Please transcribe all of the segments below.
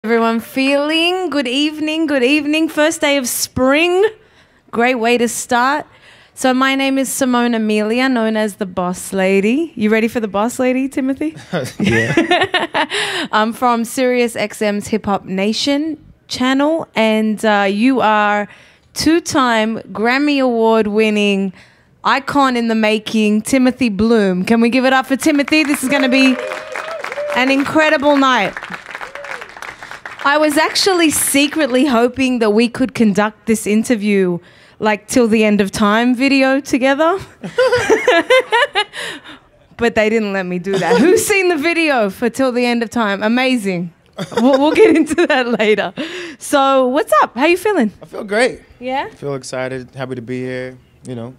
Everyone feeling? Good evening, good evening. First day of spring. Great way to start. So my name is Simone Amelia, known as the Boss Lady. You ready for the Boss Lady, Timothy? Yeah. I'm from Sirius XM's Hip Hop Nation channel, and you are two-time Grammy Award winning icon in the making, Timothy Bloom. Can we give it up for Timothy? This is going to be an incredible night. I was actually secretly hoping that we could conduct this interview like till the end of time video together. But they didn't let me do that. Who's seen the video for till the end of time? Amazing. We'll get into that later. So what's up? How you feeling? I feel great. Yeah? I feel excited, happy to be here, you know.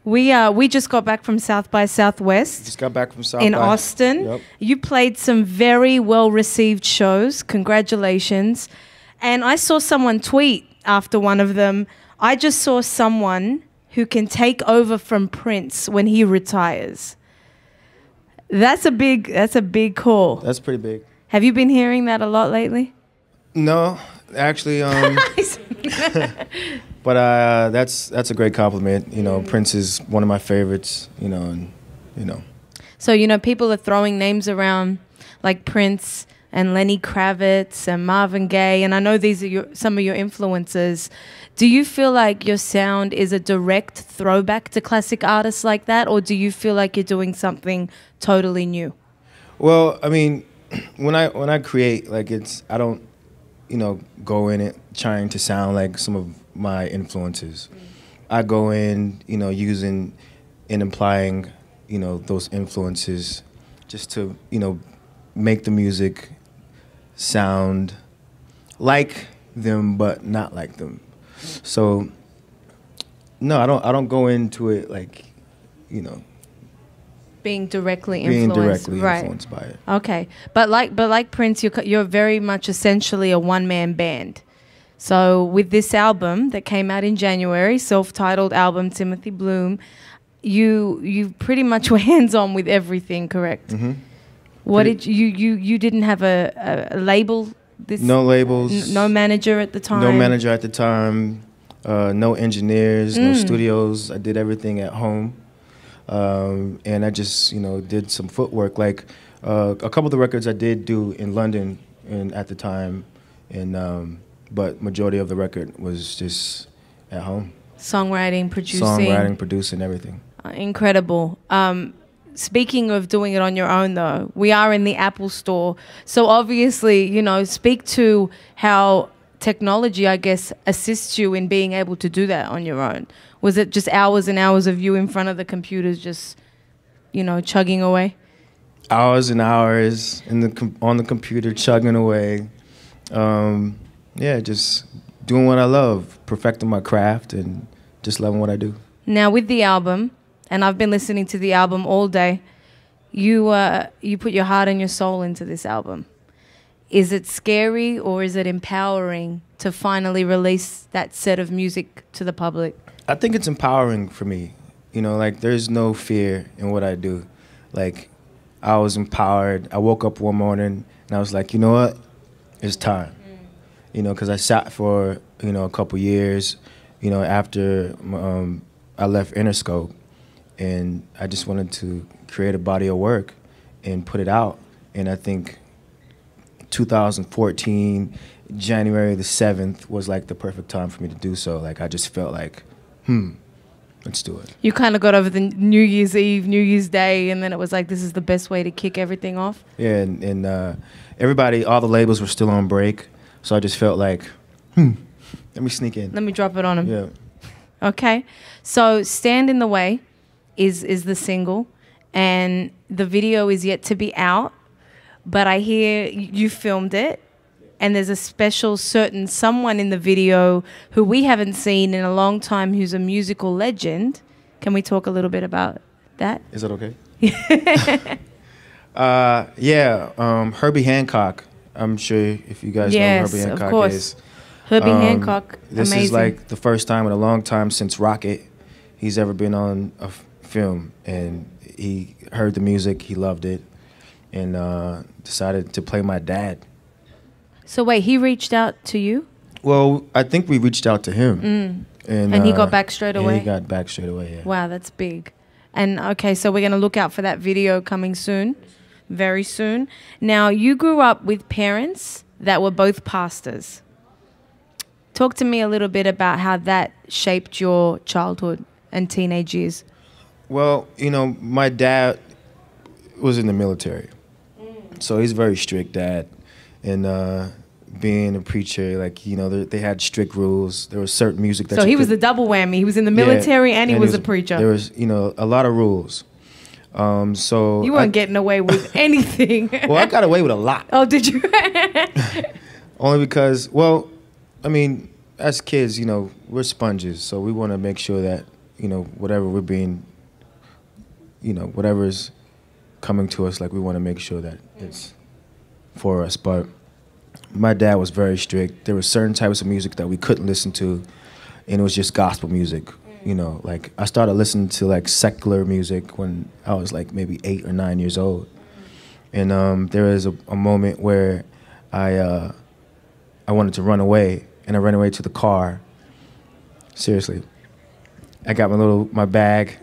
We just got back from South by Southwest. Just got back from South in by. Austin. Yep. You played some very well-received shows. Congratulations. And I saw someone tweet after one of them, I just saw someone who can take over from Prince when he retires. That's a big call. That's pretty big. Have you been hearing that a lot lately? No, actually, but that's a great compliment. You know, Prince is one of my favorites. You know, and you know. So people are throwing names around like Prince and Lenny Kravitz and Marvin Gaye, and I know these are some of your influences. Do you feel like your sound is a direct throwback to classic artists like that, or do you feel like you're doing something totally new? Well, I mean, when I create, like I don't, go in it trying to sound like some of my influences. I go in, using and implying, those influences just to, make the music sound like them but not like them. So no, I don't go into it like, being directly influenced, influenced by it. Okay, but like Prince, you're very much essentially a one-man band. So with this album that came out in January, self-titled album Timothy Bloom, you pretty much were hands-on with everything, correct? Mm-hmm. What did you didn't have a label? No labels. No manager at the time. No manager at the time. No engineers. No studios. I did everything at home. And I just, did some footwork. Like a couple of the records I did do in London at the time, but majority of the record was just at home. Songwriting, producing, everything. Incredible. Speaking of doing it on your own, though, we are in the Apple Store, so obviously, speak to how technology, I guess, assists you in being able to do that on your own. Was it just hours and hours of you in front of the computers just, chugging away? Hours and hours on the computer, chugging away. Just doing what I love, perfecting my craft, and just loving what I do. Now, with the album, and I've been listening to the album all day, you put your heart and your soul into this album. Is it scary or is it empowering to finally release that set of music to the public? I think it's empowering for me. Like there's no fear in what I do. Like I was empowered. I woke up one morning and I was like, you know what? It's time. Because I sat for, a couple years, after I left Interscope, and I just wanted to create a body of work and put it out. And I think 2014, January the 7th was like the perfect time for me to do so. Like I just felt like, let's do it. You kind of got over the New Year's Eve, New Year's Day, and then it was like, this is the best way to kick everything off? Yeah, and everybody, all the labels were still on break, so I just felt like, let me sneak in. Let me drop it on them. Yeah. Okay. So Stand in the Way is the single, and the video is yet to be out, but I hear you filmed it. And there's a special certain someone in the video who we haven't seen in a long time who's a musical legend. Can we talk a little bit about that? Is that okay? Herbie Hancock. I'm sure if you guys know who Herbie Hancock of course. is. Herbie Hancock, this amazing. Is like the first time in a long time since Rocket he's ever been on a film. And he heard the music, he loved it, and decided to play my dad. So wait, he reached out to you? Well, I think we reached out to him. And he got back straight away? He got back straight away, yeah. Wow, that's big. And okay, so we're going to look out for that video coming soon, very soon. Now, you grew up with parents that were both pastors. Talk to me a little bit about how that shaped your childhood and teenage years. Well, you know, my dad was in the military. So he's a very strict dad. And being a preacher, like, you know, they had strict rules. There was certain music that So he was a double whammy. He was in the military and he was a preacher. There was, you know, a lot of rules. So you weren't getting away with anything. Well, I got away with a lot. Oh, did you? Only because, well, I mean, as kids, you know, we're sponges. So we want to make sure that, you know, whatever we're being, you know, whatever's coming to us, like, we want to make sure that it's for us. But my dad was very strict. There were certain types of music that we couldn't listen to, and it was just gospel music. You know, like, I started listening to, like, secular music when I was, like, maybe 8 or 9 years old. And there was a moment where I wanted to run away, and I ran away to the car. Seriously. I got my bag,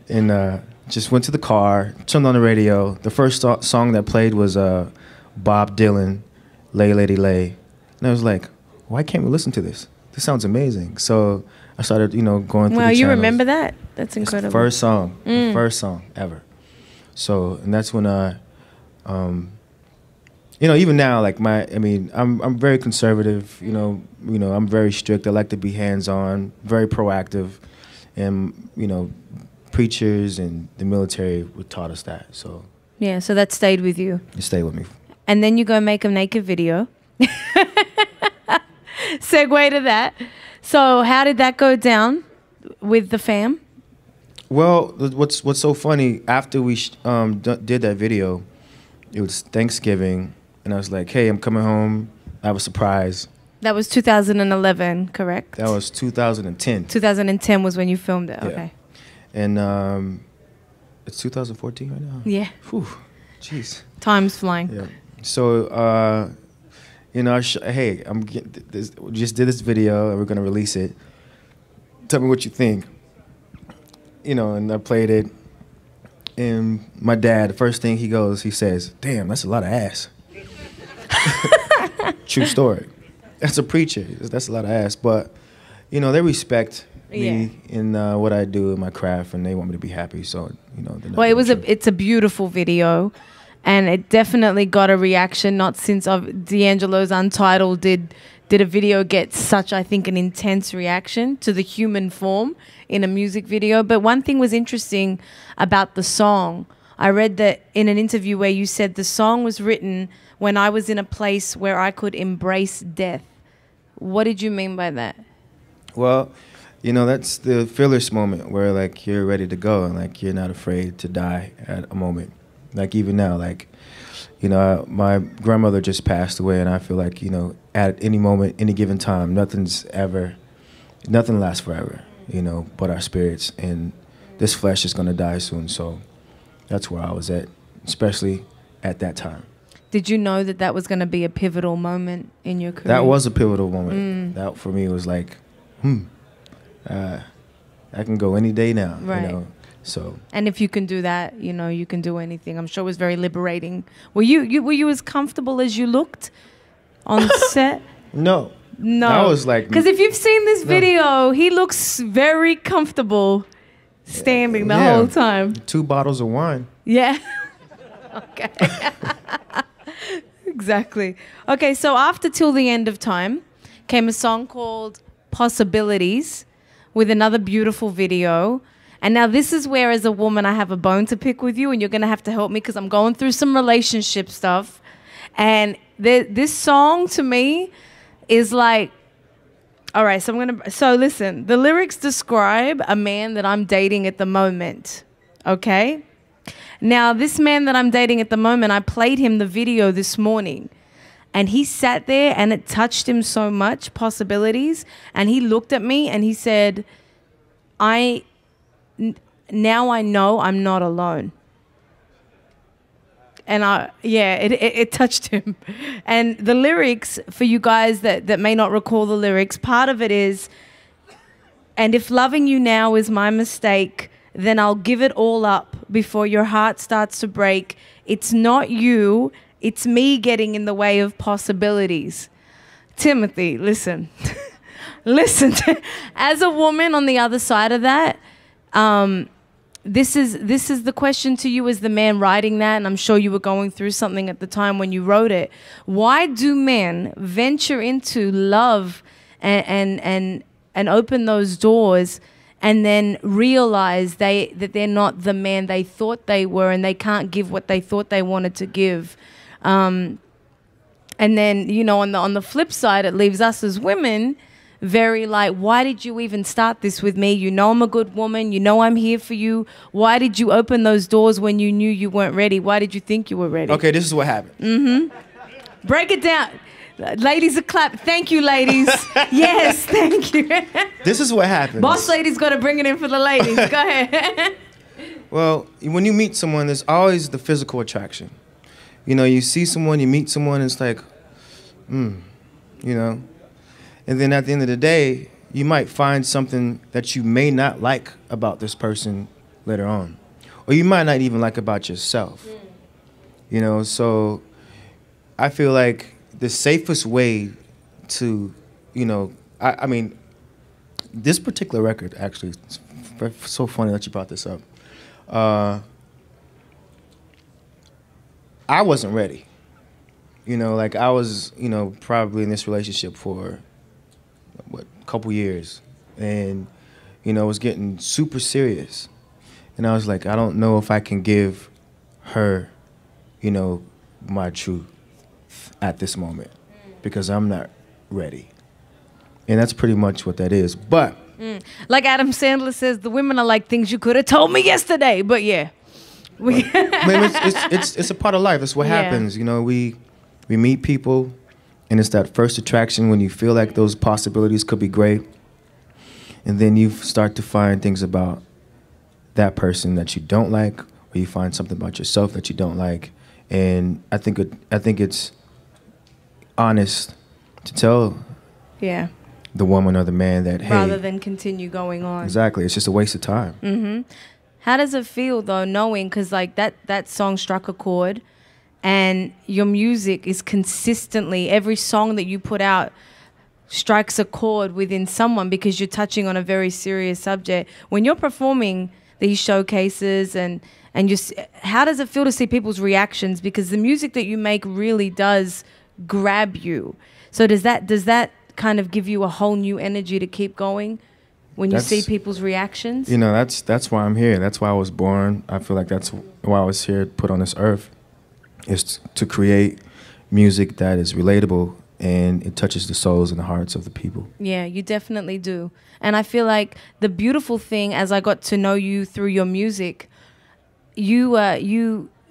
and just went to the car, turned on the radio. The first song that played was Bob Dylan, Lay Lady Lay. And I was like, why can't we listen to this? This sounds amazing. So I started, you know, going through the channels. Wow, you remember that? That's incredible. It's the first song ever. So, and that's when you know, even now, like, I'm very conservative, you know, I'm very strict. I like to be hands-on, very proactive. And, you know, preachers and the military taught us that. So yeah, so that stayed with you. It stayed with me. And then you go make a naked video. Segue to that. So how did that go down with the fam? Well, what's so funny, after we did that video, it was Thanksgiving, and I was like, hey, I'm coming home. I have a surprise. That was 2011, correct? That was 2010. 2010 was when you filmed it, yeah. Okay. And it's 2014 right now? Yeah. Whew, jeez. Time's flying. Yeah. So, you know, hey, we just did this video, and we're going to release it. Tell me what you think. You know, and I played it. And my dad, the first thing he says, damn, that's a lot of ass. True story. That's a preacher. That's a lot of ass. But, you know, they respect me in what I do in my craft, and they want me to be happy. So, you know. Well, it's a beautiful video, and it definitely got a reaction. Not since D'Angelo's Untitled did a video get such, I think, an intense reaction to the human form in a music video. But one thing was interesting about the song. I read that in an interview where you said the song was written when I was in a place where I could embrace death. What did you mean by that? Well, you know, that's the fearless moment where, like, you're ready to go and, like, you're not afraid to die at a moment. Like, even now, like, you know, my grandmother just passed away, and I feel like, you know, at any moment, any given time, nothing lasts forever, you know, but our spirits. And this flesh is going to die soon. So that's where I was at, especially at that time. Did you know that was going to be a pivotal moment in your career? That was a pivotal moment. That, for me, was like, I can go any day now, right. You know. So. And if you can do that, you know, you can do anything. I'm sure it was very liberating. Were you as comfortable as you looked on set? No. I was like, because if you've seen this video, he looks very comfortable standing the whole time. 2 bottles of wine. Yeah. Okay. Exactly. Okay, so after Till the End of Time came a song called Possibilities with another beautiful video. And now this is where, as a woman, I have a bone to pick with you, and you're going to have to help me because I'm going through some relationship stuff. And this song, to me, is like, all right, so listen, the lyrics describe a man that I'm dating at the moment, okay? Now, this man that I'm dating at the moment, I played him the video this morning, and he sat there, and it touched him so much, Possibilities, and he looked at me, and he said, now I know I'm not alone. And it touched him. And the lyrics, for you guys that may not recall the lyrics, part of it is, and if loving you now is my mistake, then I'll give it all up before your heart starts to break. It's not you, it's me getting in the way of possibilities. Timothy, listen. Listen, as a woman on the other side of that, this is the question to you as the man writing that, and I'm sure you were going through something at the time when you wrote it. Why do men venture into love and open those doors and then realize that they're not the man they thought they were, and they can't give what they thought they wanted to give? And then, you know, on the flip side, it leaves us as women very like, why did you even start this with me? You know I'm a good woman. You know I'm here for you. Why did you open those doors when you knew you weren't ready? Why did you think you were ready? Okay, this is what happened. Mm-hmm. Break it down. Ladies, a clap. Thank you, ladies. Yes, thank you. This is what happens. Boss lady's got to bring it in for the ladies. Go ahead. Well, when you meet someone, there's always the physical attraction. You know, you see someone, you meet someone, and it's like, you know. And then at the end of the day, you might find something that you may not like about this person later on. Or you might not even like about yourself. You know, so I feel like the safest way to, you know, I mean, this particular record, actually, it's so funny that you brought this up. I wasn't ready. You know, like I was, you know, probably in this relationship for a couple years, and you know, it was getting super serious, and I was like, I don't know if I can give her, you know, my truth at this moment because I'm not ready, and that's pretty much what that is. But like Adam Sandler says, the women are like things you could have told me yesterday. But yeah, I mean, it's a part of life. It's what happens. You know, we meet people. And it's that first attraction when you feel like those possibilities could be great. And then you start to find things about that person that you don't like, or you find something about yourself that you don't like. And I think it's honest to tell the woman or the man that, hey. Rather than continue going on. Exactly. It's just a waste of time. Mm-hmm. How does it feel, though, knowing, because like that song struck a chord, and your music is consistently, every song that you put out strikes a chord within someone because you're touching on a very serious subject. When you're performing these showcases and how does it feel to see people's reactions? Because the music that you make really does grab you. So does that kind of give you a whole new energy to keep going when you see people's reactions? You know, that's why I'm here. That's why I was born. I feel like that's why I was here, put on this earth. Is to create music that is relatable and it touches the souls and the hearts of the people. Yeah, you definitely do. And I feel like the beautiful thing, as I got to know you through your music, you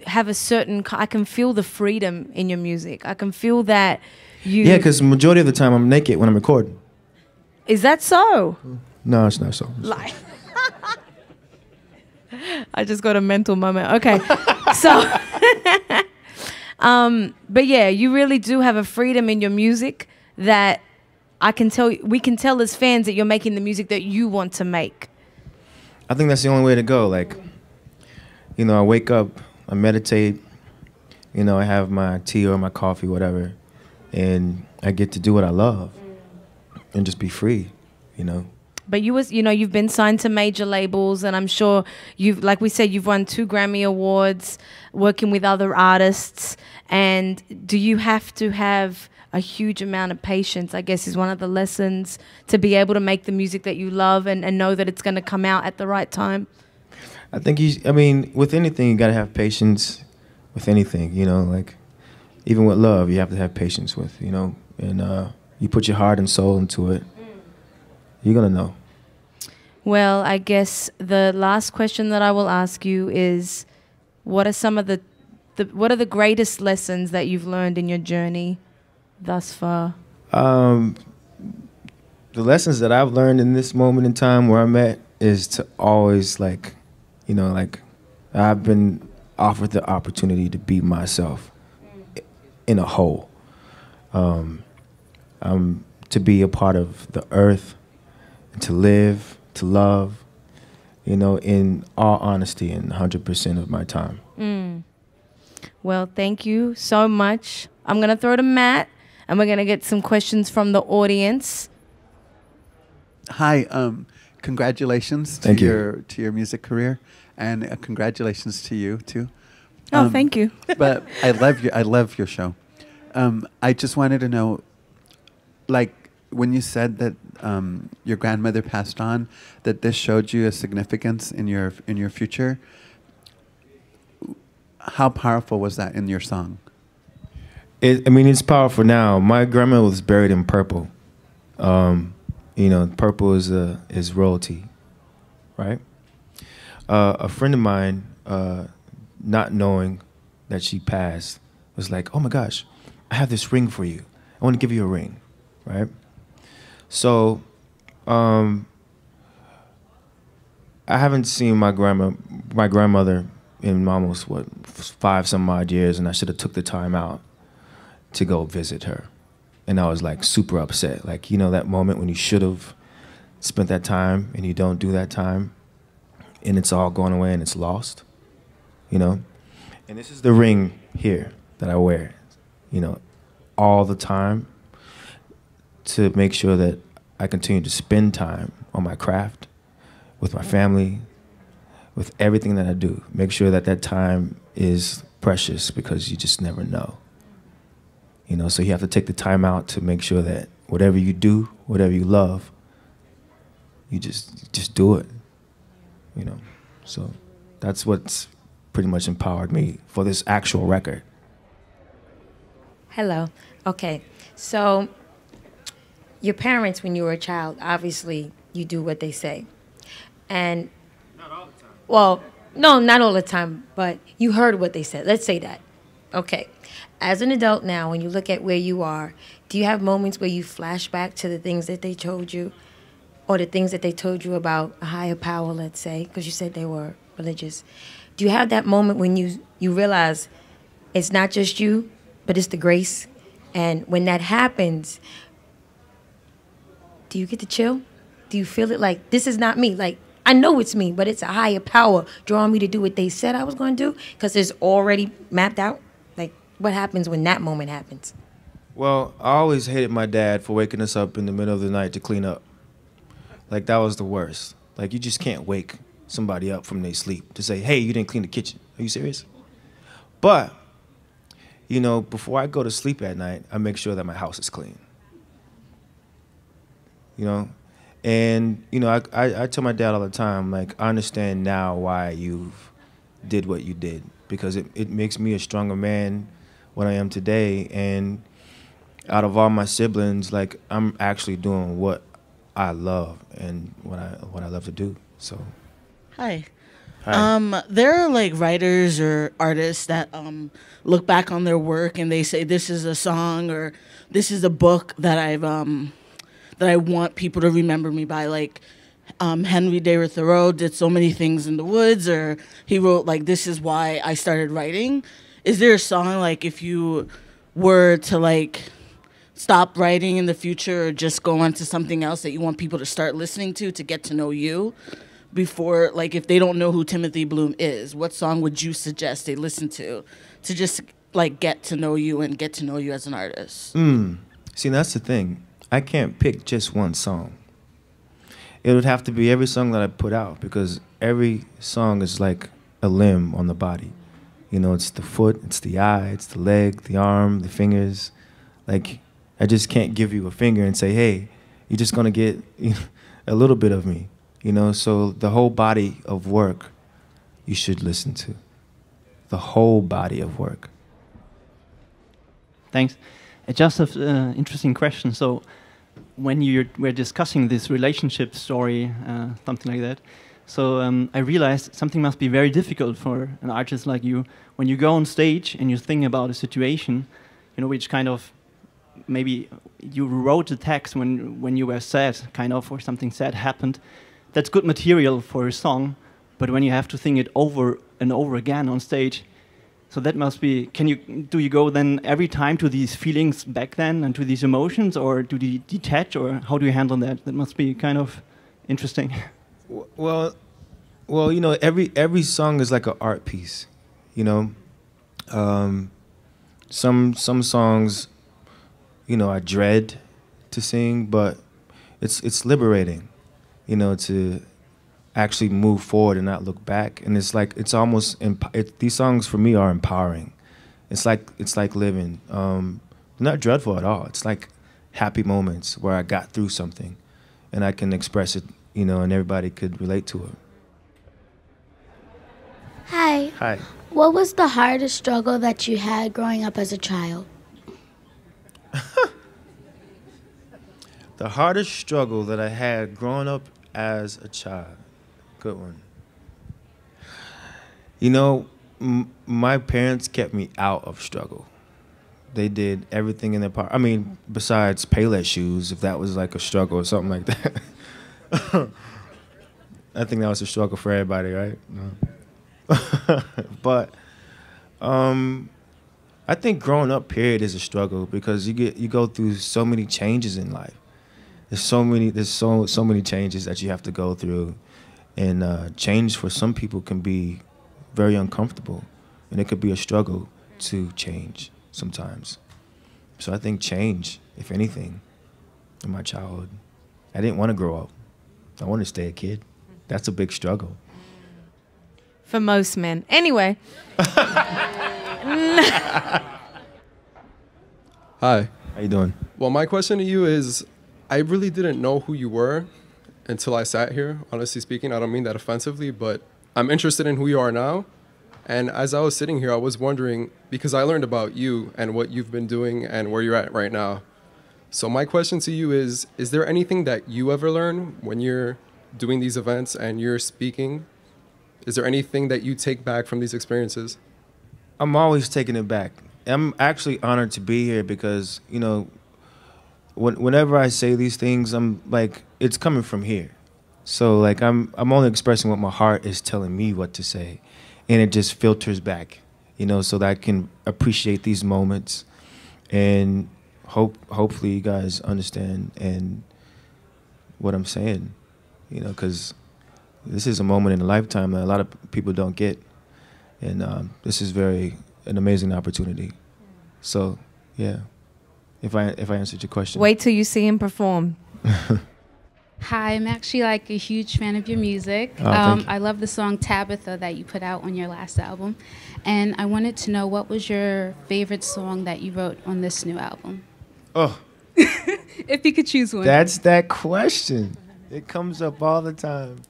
have a certain, I can feel the freedom in your music. I can feel that you... Yeah, because majority of the time I'm naked when I'm recording. Is that so? No, it's not so. Lie. I just got a mental moment. Okay, so... but yeah, you really do have a freedom in your music that we can tell as fans that you're making the music that you want to make. I think that's the only way to go. Like, you know, I wake up, I meditate, you know, I have my tea or my coffee, whatever, and I get to do what I love and just be free, you know. But you've been signed to major labels, and I'm sure like we said, you've won 2 Grammy Awards working with other artists. And do you have to have a huge amount of patience, I guess, is one of the lessons, to be able to make the music that you love and know that it's going to come out at the right time? I think with anything, you got to have patience with anything, you know, like even with love, you have to have patience with, you know, and you put your heart and soul into it. You're going to know. Well, I guess the last question that I will ask you is, what are some of what are the greatest lessons that you've learned in your journey thus far? The lessons that I've learned in this moment in time where I'm at is to always, like, you know, like, I've been offered the opportunity to be myself in a whole. To be a part of the earth, and to live, to love, you know, in all honesty and 100% of my time. Well, thank you so much. I'm going to throw to Matt, and we're going to get some questions from the audience. Hi, congratulations to your music career, and congratulations to you too. Oh, thank you. But I love your show. I just wanted to know, like, when you said that your grandmother passed on, that this showed you a significance in your future. How powerful was that in your song? I mean, it's powerful now. My grandma was buried in purple. You know, purple is royalty, right? A friend of mine, not knowing that she passed, was like, "Oh my gosh, I have this ring for you. I want to give you a ring," right? So, I haven't seen my grandmother in almost 5 some odd years, and I should have took the time out to go visit her. And I was like super upset. Like, you know, that moment when you should have spent that time and you don't do that time and it's all gone away and it's lost, you know? And this is the ring here that I wear, you know, all the time to make sure that I continue to spend time on my craft, with my family, with everything that I do. Make sure that that time is precious because you just never know. You know, so you have to take the time out to make sure that whatever you do, whatever you love, you just do it, you know. So that's what's pretty much empowered me for this actual record. Hello. Okay. So your parents, when you were a child, obviously you do what they say. And Not all the time. well, no, not all the time, but you heard what they said. Let's say that. Okay. As an adult now, when you look at where you are, do you have moments where you flash back to the things that they told you, or the things that they told you about a higher power, let's say, because you said they were religious? Do you have that moment when you realize it's not just you, but it's the grace? And when that happens, do you get to chill? Do you feel it like, this is not me? Like, I know it's me, but it's a higher power drawing me to do what they said I was going to do because it's already mapped out? Like, what happens when that moment happens? Well, I always hated my dad for waking us up in the middle of the night to clean up. Like, that was the worst. Like, you just can't wake somebody up from their sleep to say, hey, you didn't clean the kitchen. Are you serious? But, you know, before I go to sleep at night, I make sure that my house is clean. You know? And, you know, I tell my dad all the time, like, I understand now why you did what you did, because it makes me a stronger man what I am today. And out of all my siblings, like, I'm actually doing what I love and what I love to do. So, Hi. hi. There are like writers or artists that look back on their work and they say this is a song or this is a book that that I want people to remember me by. Like Henry David Thoreau did so many things in the woods, or he wrote like, this is why I started writing. Is there a song, like, if you were to like stop writing in the future or just go on to something else, that you want people to start listening to get to know you before, like, if they don't know who Timothy Bloom is, what song would you suggest they listen to just like get to know you and get to know you as an artist? See, that's the thing. I can't pick just one song. It would have to be every song that I put out, because every song is like a limb on the body. You know, it's the foot, it's the eye, it's the leg, the arm, the fingers. Like, I just can't give you a finger and say, hey, you're just going to get a little bit of me. You know, so the whole body of work you should listen to. The whole body of work. Thanks. I just have an interesting question. So when you were discussing this relationship story, something like that, so I realized something must be very difficult for an artist like you when you go on stage and you think about a situation, you know, which kind of, maybe you wrote the text when you were sad, kind of, or something sad happened. That's good material for a song, but when you have to think it over and over again on stage, So that must be. Do you go then every time to these feelings back then and to these emotions, or do you detach, or how do you handle that? That must be kind of interesting. Well, you know, every song is like an art piece, you know. Some songs, you know, I dread to sing, but it's liberating, you know, to actually move forward and not look back. And it's like it's almost these songs for me are empowering. It's like living, not dreadful at all. It's like happy moments where I got through something, and I can express it, you know, and everybody could relate to it. Hi. Hi. What was the hardest struggle that you had growing up as a child? The hardest struggle that I had growing up as a child. Good one. You know, my parents kept me out of struggle. They did everything in their power. I mean, besides Payless shoes, if that was like a struggle or something like that. I think that was a struggle for everybody, right? No. But I think growing up period is a struggle because you go through so many changes in life. There's so many changes that you have to go through, and change for some people can be very uncomfortable, and it could be a struggle to change sometimes. So I think change, if anything, in my childhood, I didn't want to grow up. I wanted to stay a kid. That's a big struggle. For most men. Anyway. Hi. How you doing? Well, my question to you is, I really didn't know who you were until I sat here, honestly speaking. I don't mean that offensively, but I'm interested in who you are now. And as I was sitting here, I was wondering, because I learned about you and what you've been doing and where you're at right now. So my question to you is there anything that you ever learn when you're doing these events and you're speaking? Is there anything that you take back from these experiences? I'm always taking it back. I'm actually honored to be here because, you know, whenever I say these things, I'm like, it's coming from here. So like I'm only expressing what my heart is telling me what to say, and it just filters back, you know, so that I can appreciate these moments, and hopefully you guys understand and what I'm saying, you know, because this is a moment in a lifetime that a lot of people don't get, and this is an amazing opportunity. So yeah, if I answered your question. Wait till you see him perform. Hi, I'm actually like a huge fan of your music. Thank you. I love the song Tabitha that you put out on your last album. And I wanted to know, what was your favorite song that you wrote on this new album? Oh, If you could choose one. that's that question. It comes up all the time.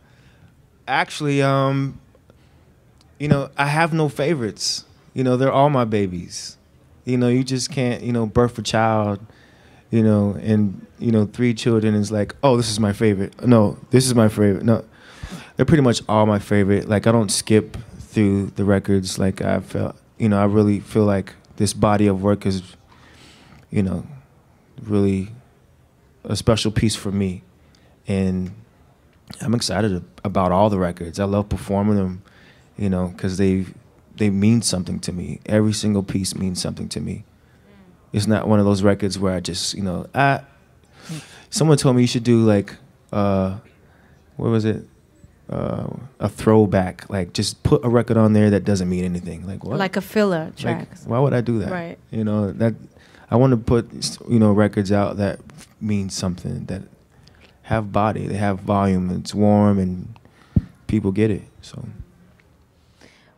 Actually, you know, I have no favorites. You know, they're all my babies. You know, you just can't, you know, birth a child, you know, and, you know, 3 children is like, oh, this is my favorite. No, this is my favorite. No, they're pretty much all my favorite. Like, I don't skip through the records. Like, I felt, you know, I really feel like this body of work is, you know, really a special piece for me. And I'm excited about all the records. I love performing them, you know, because they mean something to me. Every single piece means something to me. It's not one of those records where I just, you know, someone told me you should do like, what was it? A throwback. Like, just put a record on there that doesn't mean anything. Like, what? Like a filler track. Like, why would I do that? Right. You know, that I want to put, you know, records out that mean something, that have body, they have volume, it's warm, and people get it. So.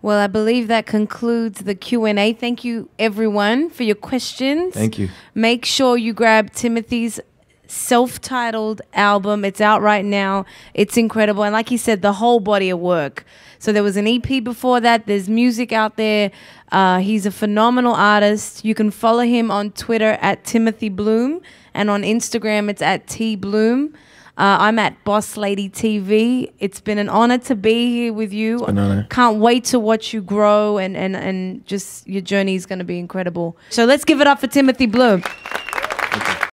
Well, I believe that concludes the Q&A. Thank you, everyone, for your questions. Thank you. Make sure you grab Timothy's self-titled album. It's out right now. It's incredible. And like he said, the whole body of work. So there was an EP before that. There's music out there. He's a phenomenal artist. You can follow him on Twitter at Timothy Bloom. And on Instagram, it's at TBloom. I'm at Boss Lady TV. It's been an honor to be here with you. It's been an honor. Can't wait to watch you grow, and just your journey is going to be incredible. So let's give it up for Timothy Bloom.